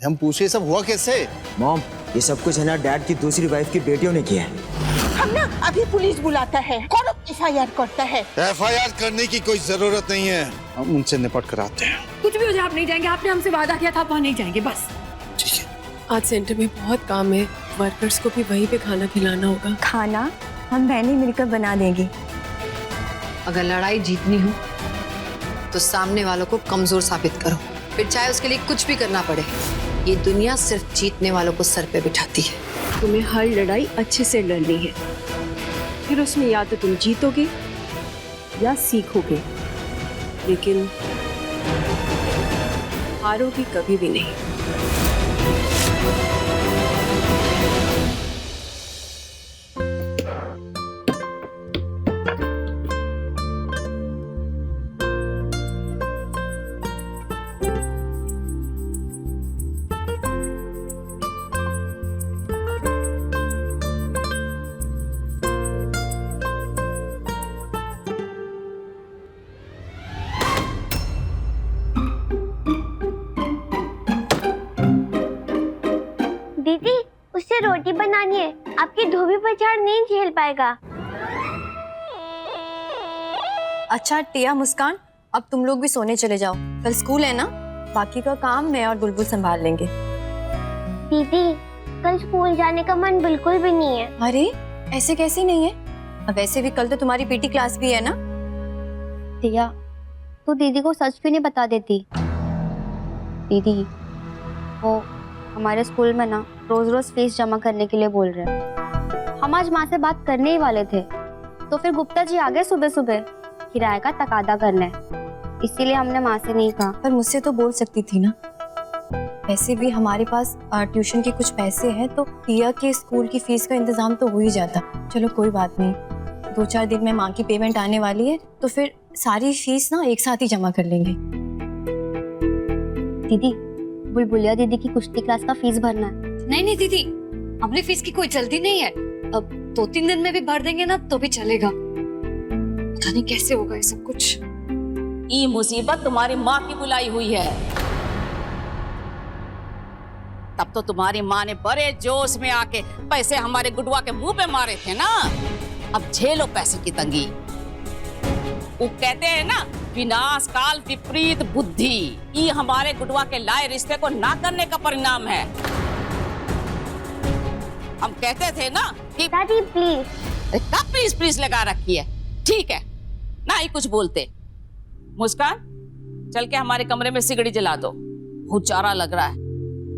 हम पूछे ये सब हुआ कैसे? मॉम, ये सब कुछ है ना डैड की दूसरी वाइफ की बेटियों ने किया है। हम ना अभी पुलिस बुलाता है, कौन FIR करता है। FIR करने की कोई जरूरत नहीं है, हम उनसे निपट कर आते हैं। कुछ भी हो जाए आप नहीं जाएंगे, आपने हमसे वादा किया था, आप वहाँ नहीं जाएंगे बस। ठीक है। आज सेंटर में बहुत काम है, वर्कर्स को भी वहीं पे खाना खिलाना होगा। खाना हम बहनें मिलकर बना देंगे। अगर लड़ाई जीतनी हो तो सामने वालों को कमजोर साबित करो, फिर चाहे उसके लिए कुछ भी करना पड़े। ये दुनिया सिर्फ जीतने वालों को सर पे बिठाती है। तुम्हें हर लड़ाई अच्छे से लड़नी है, फिर उसमें या तो तुम जीतोगे या सीखोगे, लेकिन हारोगी कभी भी नहीं। दीदी, उससे रोटी बनानी है, आपकी धोबी पछाड़ नहीं झेल पाएगा। अच्छा टिया, मुस्कान, अब तुम लोग भी सोने चले जाओ, कल स्कूल है ना। बाकी का काम मैं और बुलबुल संभाल लेंगे। दीदी, कल स्कूल जाने का मन बिल्कुल भी नहीं है। अरे ऐसे कैसे नहीं है? अब वैसे भी कल तो तुम्हारी PT क्लास भी है ना। टिया, तू दीदी को सच क्यों नहीं बता देती? दीदी, वो हमारे स्कूल में ना रोज रोज फीस जमा करने के लिए बोल रहे हैं। हम आज माँ से बात करने ही वाले थे, तो फिर गुप्ता जी आ गए सुबह सुबह किराए का तकादा करने, इसीलिए हमने माँ से नहीं कहा। पर मुझसे तो बोल सकती थी ना। वैसे भी हमारे पास ट्यूशन के कुछ पैसे हैं, तो टिया के स्कूल की फीस का इंतजाम तो हो ही जाता। चलो कोई बात नहीं, 2-4 दिन में माँ की पेमेंट आने वाली है, तो फिर सारी फीस ना एक साथ ही जमा कर लेंगे। दीदी, बुलबुलिया दीदी की कुश्ती क्लास का फीस भरना है। नहीं दीदी, अपनी फीस की कोई जल्दी नहीं है। अब 2-3 दिन में भी भर देंगे ना तो भी चलेगा। पता नहीं कैसे होगा ये सब कुछ। ये मुसीबत तुम्हारी माँ की बुलाई हुई है। तब तो तुम्हारी माँ ने बड़े जोश में आके पैसे हमारे गुडुआ के मुंह पे मारे थे ना। अब झेलो पैसे की तंगी। वो कहते हैं ना, विनाश काल विपरीत बुद्धि। ये हमारे गुडुआ के लाए रिश्ते को ना करने का परिणाम है। हम कहते थे ना कि दादी प्लीज। अरे कब प्लीज प्लीज लगा रखी है। ठीक है ना ही कुछ बोलते। मुस्कान, चल के हमारे कमरे में सिगड़ी जला दो, बहुत चारा लग रहा है।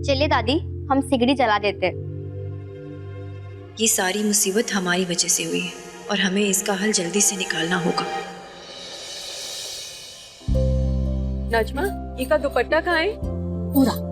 चलिए दादी, हम सिगड़ी जला देते। ये सारी मुसीबत हमारी वजह से हुई है और हमें इसका हल जल्दी से निकालना होगा। नजमा, ये का दुपट्टा कहाँ है? पूरा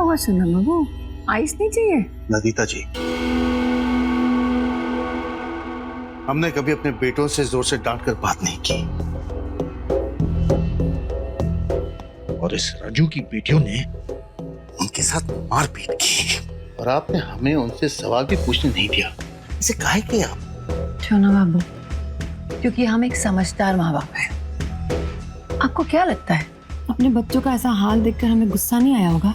हुआ सनम बाबू, आइस नहीं चाहिए? नदीता जी, हमने कभी अपने बेटों से जोर से डांट कर बात नहीं की, और इस राजू की बेटियों ने उनके साथ मारपीट की और आपने हमें उनसे सवाल भी पूछने नहीं दिया। इसे काहे किया आप? छोना बाबू, क्योंकि हम एक समझदार माँ बाप हैं। आपको क्या लगता है अपने बच्चों का ऐसा हाल देखकर हमें गुस्सा नहीं आया होगा?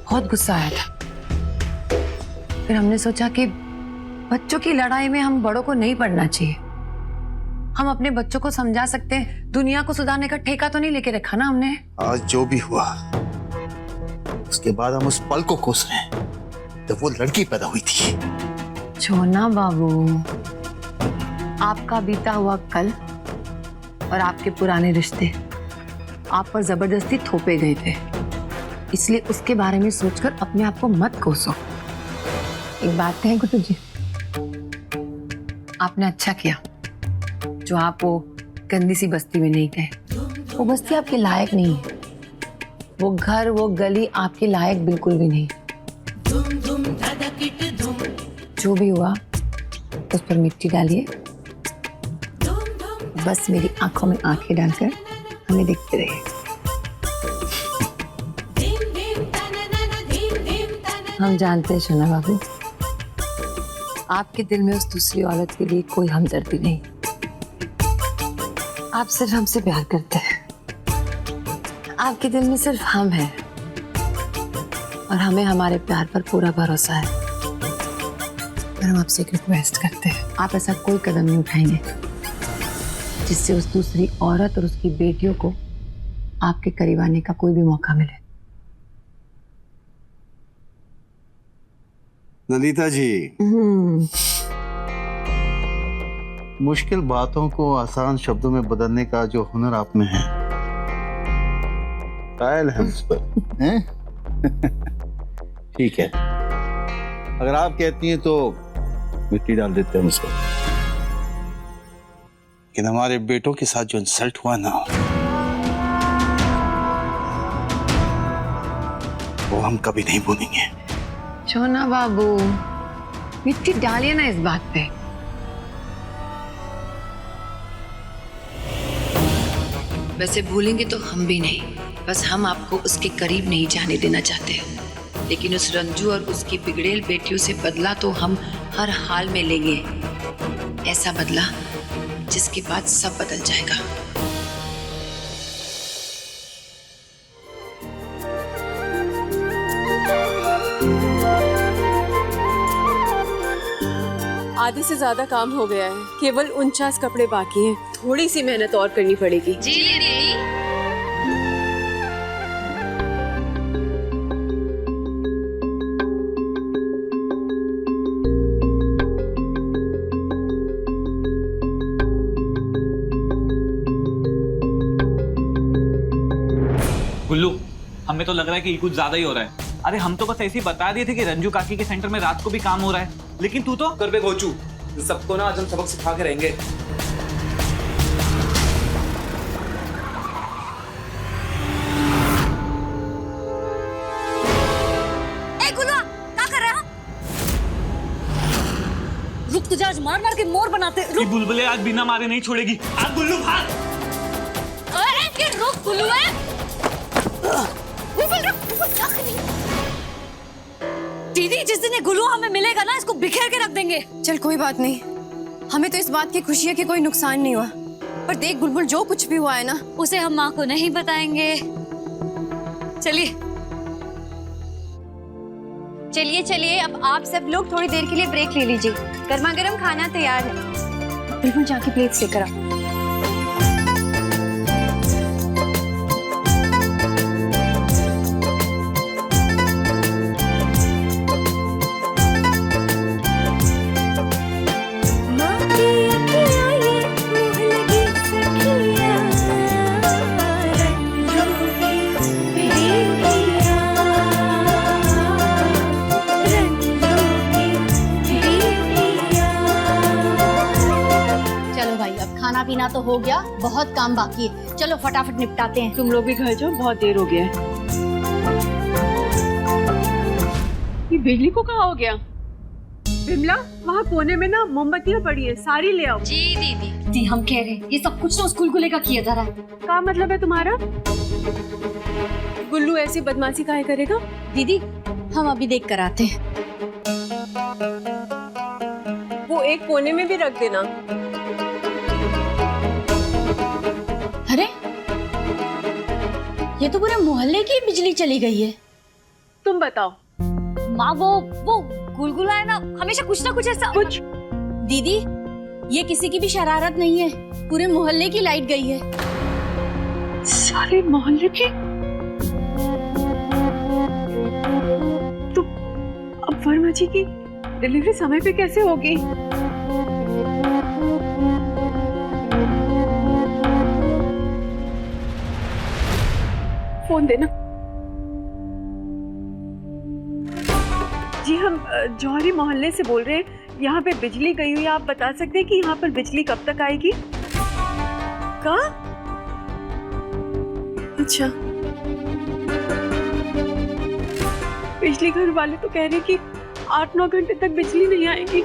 बहुत गुस्सा आया था। फिर हमने सोचा कि बच्चों की लड़ाई में हम बड़ों को नहीं पड़ना चाहिए। हम अपने बच्चों को समझा सकते हैं, दुनिया को सुधारने का ठेका तो नहीं लेके रखा ना हमने। आज जो भी हुआ उसके बाद हम उस पल को कोस रहे हैं जब वो लड़की पैदा हुई थी। छोना बाबू, आपका बीता हुआ कल और आपके पुराने रिश्ते आप पर जबरदस्ती थोपे गए थे, इसलिए उसके बारे में सोचकर अपने आप को मत कोसो। एक बात कहें गुड्डू जी, आपने अच्छा किया जो आप वो गंदी सी बस्ती में नहीं गए। वो बस्ती आपके लायक नहीं है, वो घर वो गली आपके लायक बिल्कुल भी नहीं। जो भी हुआ उस पर मिट्टी डालिए, बस मेरी आंखों में आंखें डालकर हमें देखते रहिए। हम जानते हैं सोना बाबू, आपके दिल में उस दूसरी औरत के लिए कोई हमदर्दी नहीं। आप सिर्फ हमसे प्यार करते हैं। आपके दिल में सिर्फ हम हैं और हमें हमारे प्यार पर पूरा भरोसा है। पर हम आपसे एक रिक्वेस्ट करते हैं, आप ऐसा कोई कदम नहीं उठाएंगे जिससे उस दूसरी औरत और उसकी बेटियों को आपके करीब आने का कोई भी मौका मिले। ललिता जी, मुश्किल बातों को आसान शब्दों में बदलने का जो हुनर आप में है, कायल है उस पर, हैं? ठीक है, अगर आप कहती हैं तो मिट्टी डाल देते हैं उस पर। लेकिन हमारे बेटों के साथ जो इंसल्ट हुआ ना, वो हम कभी नहीं भूलेंगे। छोना बाबू, मिट्टी डालिए ना इस बात पे। वैसे भूलेंगे तो हम भी नहीं, बस हम आपको उसके करीब नहीं जाने देना चाहते हैं। लेकिन उस रंजू और उसकी बिगड़ेल बेटियों से बदला तो हम हर हाल में लेंगे। ऐसा बदला जिसके बाद सब बदल जाएगा। आधे से ज्यादा काम हो गया है, केवल 49 कपड़े बाकी हैं। थोड़ी सी मेहनत और करनी पड़ेगी। जी दीदी। गुल्लू, हमें तो लग रहा है कि कुछ ज्यादा ही हो रहा है। अरे हम तो बस ऐसे ही बता दिए थे कि रंजू काकी के सेंटर में रात को भी काम हो रहा है, लेकिन तू तो कर बे गोचू, सबको ना आज हम सबक सिखा के रहेंगे। ए गुलवा, क्या कर रहा है? रुक, तुझे आज मार मार के मोर बनाते। ये बुलबुले आज बिना मारे नहीं छोड़ेगी। आज गुल्लू भाग। अरे रुक गुलवा। दीदी, जिस दिन ये गुलू हमें मिलेगा ना, इसको बिखेर के रख देंगे। चल कोई बात नहीं, हमें तो इस बात की खुशी है कि कोई नुकसान नहीं हुआ। पर देख बुलबुल, जो कुछ भी हुआ है ना, उसे हम माँ को नहीं बताएंगे। चलिए चलिए चलिए, अब आप सब लोग थोड़ी देर के लिए ब्रेक ले लीजिए। गर्मा गर्म खाना तैयार है। बिल्कुल जाके प्लेट्स लेकर आ। खाना पीना तो हो गया, बहुत काम बाकी है। चलो फटाफट निपटाते हैं। तुम लोग भी घर जाओ, बहुत देर हो गया है। ये बिजली को कहाँ हो गया? बिमला, वहाँ कोने में ना मोमबत्तियाँ पड़ी है, सारी ले आओ। जी दीदी। दी, हम कह रहे हैं ये सब कुछ तो स्कूल को लेकर किया जा रहा है। क्या मतलब है तुम्हारा? गुल्लू ऐसी बदमाशी काहे करेगा? दीदी हम अभी देख कर आते हैं। वो एक कोने में भी रख देना। अरे ये तो पूरे मोहल्ले की बिजली चली गई है। तुम बताओ। माँ वो गुलगुला है ना, हमेशा कुछ ना कुछ ऐसा। कुछ दीदी ये किसी की भी शरारत नहीं है, पूरे मोहल्ले की लाइट गई है। सारे मोहल्ले की? तो अब वर्मा जी की डिलीवरी समय पे कैसे होगी? फोन देना। जी हम जौहरी मोहल्ले से बोल रहे हैं। यहाँ पे बिजली गई हुई है, आप बता सकते हैं कि यहाँ पर बिजली कब तक आएगी? कहाँ? अच्छा, बिजली घर वाले तो कह रहे कि 8-9 घंटे तक बिजली नहीं आएगी।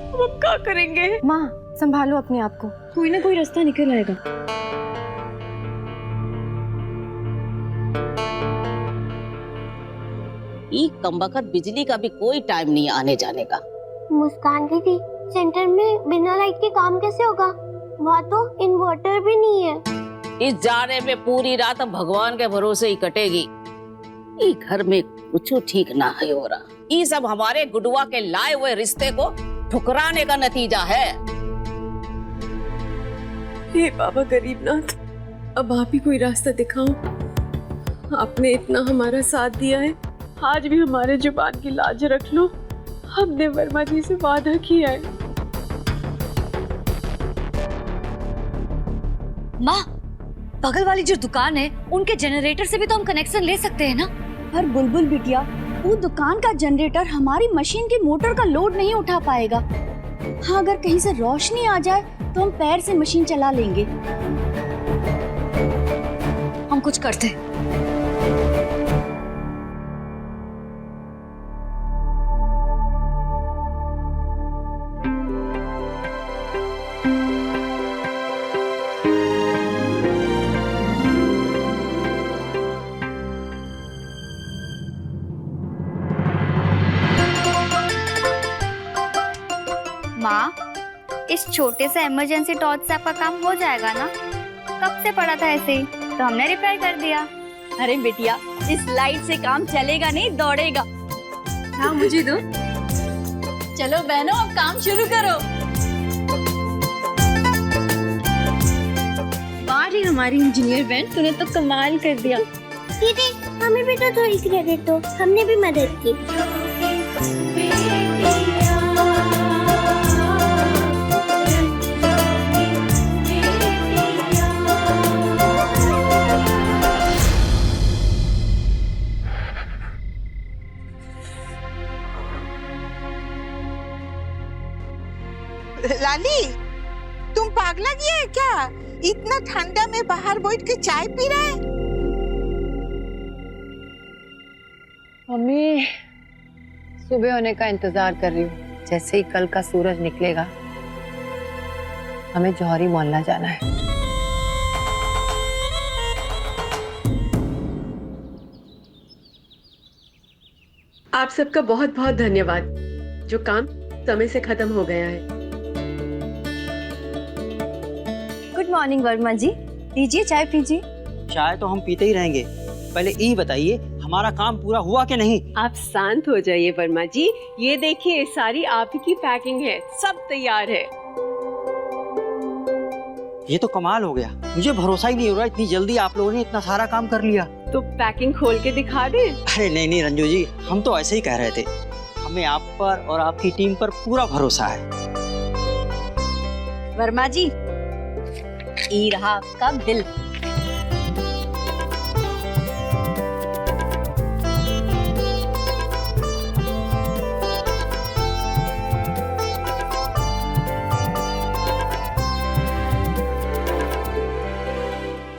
अब क्या करेंगे? माँ संभालो अपने आप को, कोई ना कोई रास्ता निकल आएगा। ये कमबख्त बिजली का भी कोई टाइम नहीं आने जाने का। मुस्कान दीदी, सेंटर में बिना लाइट के काम कैसे होगा? वहाँ तो इन्वर्टर भी नहीं है। इस जाने में पूरी रात भगवान के भरोसे ही कटेगी। ये घर में कुछ ठीक ना है हो रहा। ये सब हमारे गुडुआ के लाए हुए रिश्ते को ठुकराने का नतीजा है। हे बाबा गरीबनाथ, अब आप ही कोई रास्ता दिखाओ। आपने इतना हमारा साथ दिया है, आज भी हमारे जुबान की लाज रख लो। हमने वर्मा जी से वादा किया है। माँ बगल वाली जो दुकान है उनके जनरेटर से भी तो हम कनेक्शन ले सकते हैं ना? पर बुलबुल बिटिया वो दुकान का जनरेटर हमारी मशीन की मोटर का लोड नहीं उठा पाएगा। हाँ अगर कहीं से रोशनी आ जाए तो हम पैर से मशीन चला लेंगे। हम कुछ करते हैं। माँ, इस छोटे से इमरजेंसी टॉर्च से आपका काम हो जाएगा ना? कब से पड़ा था ऐसे ही, तो हमने रिपेयर कर दिया। अरे बिटिया इस लाइट से काम चलेगा नहीं दौड़ेगा। हाँ मुझे दो। चलो बहनों अब काम शुरू करो। वाह रे हमारी इंजीनियर बहन, तूने तो कमाल कर दिया। दीदी हमें भी तो थोड़ी क्रेडिट दो, हमने भी मदद की। लाली, तुम पागला गया है क्या? इतना ठंडा में बाहर बैठ के चाय पी रहा है? मम्मी सुबह होने का इंतजार कर रही हूँ। जैसे ही कल का सूरज निकलेगा हमें जौहरी मोहल्ला जाना है। आप सबका बहुत बहुत धन्यवाद। जो काम समय से खत्म हो गया है। गुड मॉर्निंग वर्मा जी, लीजिए चाय पीजिए। चाय तो हम पीते ही रहेंगे, पहले ये बताइए हमारा काम पूरा हुआ कि नहीं? आप शांत हो जाइए वर्मा जी। ये देखिए सारी आप ही की पैकिंग है, सब तैयार है। ये तो कमाल हो गया, मुझे भरोसा ही नहीं हो रहा इतनी जल्दी आप लोगों ने इतना सारा काम कर लिया। तो पैकिंग खोल के दिखा दे। अरे नहीं नहीं रंजू जी, हम तो ऐसे ही कह रहे थे। हमें आप पर और आपकी टीम पर पूरा भरोसा है। वर्मा जी ये रहा आपका बिल।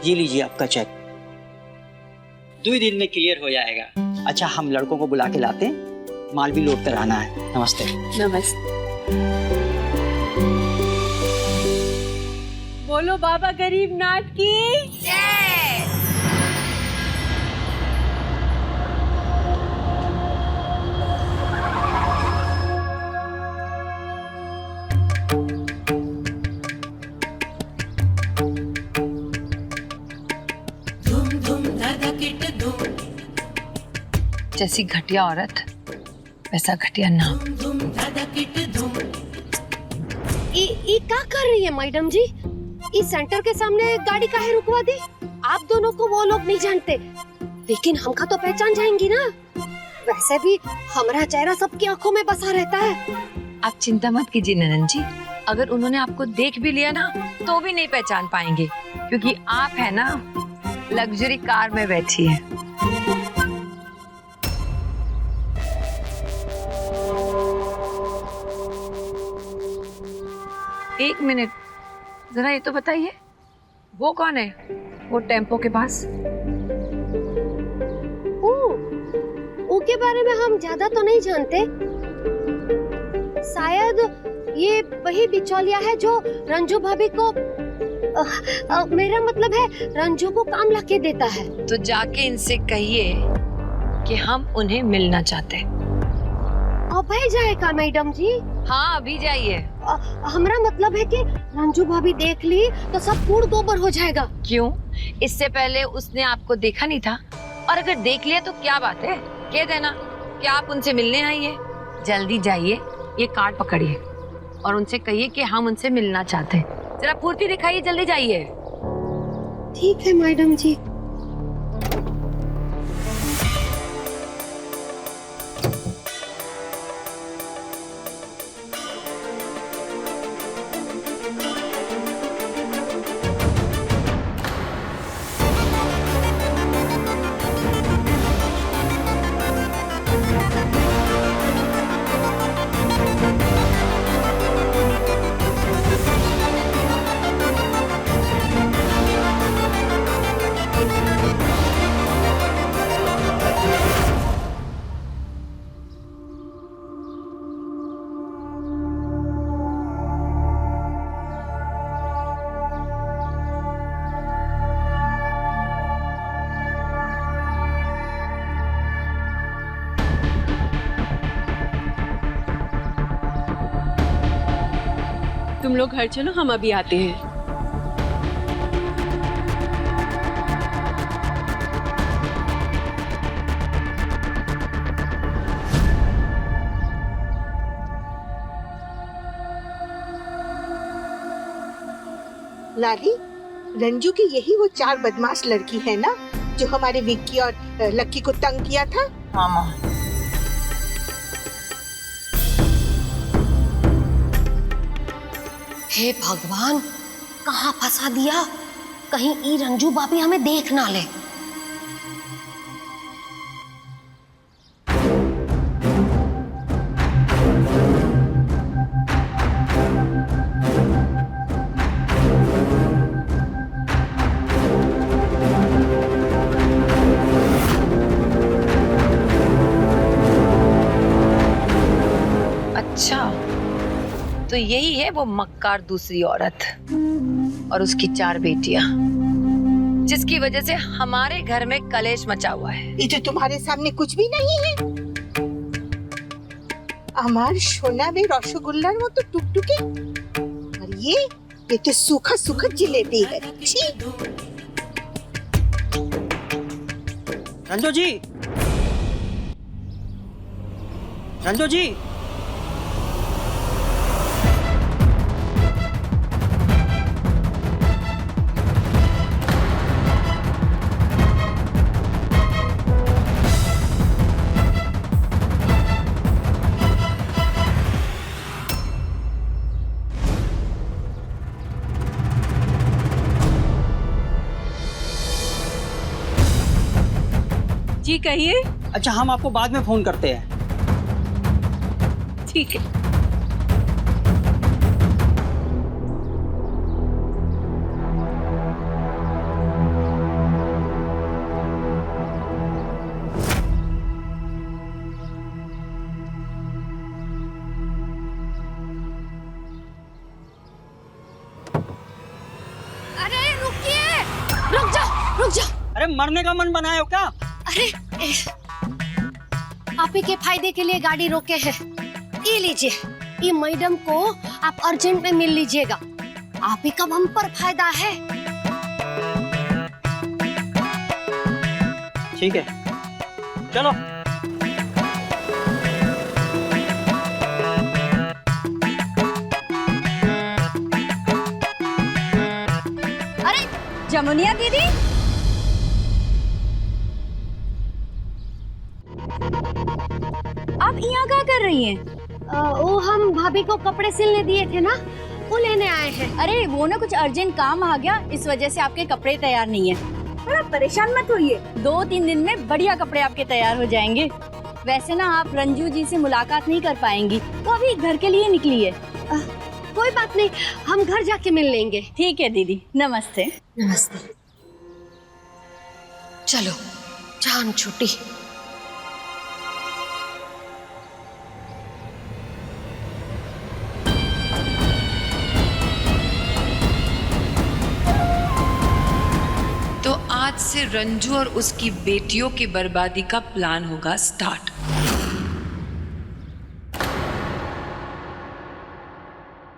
ये लीजिए आपका चेक। 2 दिन में क्लियर हो जाएगा। अच्छा हम लड़कों को बुला के लाते हैं, माल भी लोड कराना है। नमस्ते। नमस्ते। बोलो बाबा गरीबनाथ की। जैसी घटिया औरत वैसा घटिया नाम। ये क्या कर रही है मैडम जी? इस सेंटर के सामने गाड़ी काहे रुकवा दी? आप दोनों को वो लोग नहीं जानते, लेकिन हमका तो पहचान जाएंगी ना। वैसे भी हमारा चेहरा सबकी आंखों में बसा रहता है। आप चिंता मत कीजिए ननन जी, अगर उन्होंने आपको देख भी लिया ना तो भी नहीं पहचान पाएंगे, क्योंकि आप है ना लग्जरी कार में बैठी है। एक मिनट, जरा ये तो बताइए वो कौन है वो टेम्पो के पास? के बारे में हम ज्यादा तो नहीं जानते। शायद ये वही बिचौलिया है जो रंजू भाभी को मेरा मतलब है रंजू को काम लाके देता है। तो जाके इनसे कहिए कि हम उन्हें मिलना चाहते हैं। अब ही जाएगा मैडम जी? हाँ अभी जाइए। हमारा मतलब है कि रंजू भाभी देख ली तो सब कूड़ गोबर हो जाएगा। क्यों? इससे पहले उसने आपको देखा नहीं था, और अगर देख लिया तो क्या बात है, कह देना कि आप उनसे मिलने आई है। जल्दी जाइए, ये कार्ड पकड़िए और उनसे कहिए कि हम उनसे मिलना चाहते हैं। जरा फुर्ती दिखाइए, जल्दी जाइए। ठीक है मैडम जी। तुम लोग घर चलो, हम अभी आते हैं। लाली, रंजू की यही वो 4 बदमाश लड़की है ना जो हमारे विक्की और लक्की को तंग किया था? हाँ माँ। हे भगवान, कहाँ फंसा दिया? कहीं ई रंजू भाभी हमें देख ना ले। अच्छा, तो यही है वो मक्कार दूसरी औरत और उसकी 4 बेटियां, जिसकी वजह से हमारे घर में कलेश मचा हुआ है। ये तो तुम्हारे सामने कुछ भी नहीं है। हमार सोना में रसगुल्ला वो तो टुकटुके, और ये तो सूखा सूखा जिलेबी है। छी। रंजू जी, रंजू जी, जी कहिए। अच्छा हम आपको बाद में फोन करते हैं। ठीक है। अरे रुकिए, रुक जाओ, रुक जाओ। अरे मरने का मन बनाए हो क्या? अरे आप ही के फायदे के लिए गाड़ी रोके हैं। ये लीजिए, ये मैडम को आप अर्जेंट में मिल लीजिएगा। आप ही का हम पर फायदा है। ठीक है, चलो। जमुनिया दीदी, आप यहाँ क्या कर रही हैं? वो हम भाभी को कपड़े सिलने दिए थे ना, वो लेने आए हैं। अरे वो ना कुछ अर्जेंट काम आ गया, इस वजह से आपके कपड़े तैयार नहीं है। पर आप परेशान मत होइए, 2-3 दिन में बढ़िया कपड़े आपके तैयार हो जाएंगे। वैसे ना आप रंजू जी से मुलाकात नहीं कर पाएंगी, वो अभी घर के लिए निकली है। कोई बात नहीं, हम घर जाके मिल लेंगे। ठीक है दीदी, नमस्ते। नमस्ते। चलो जान छुट्टी। तो आज से रंजू और उसकी बेटियों की बर्बादी का प्लान होगा स्टार्ट।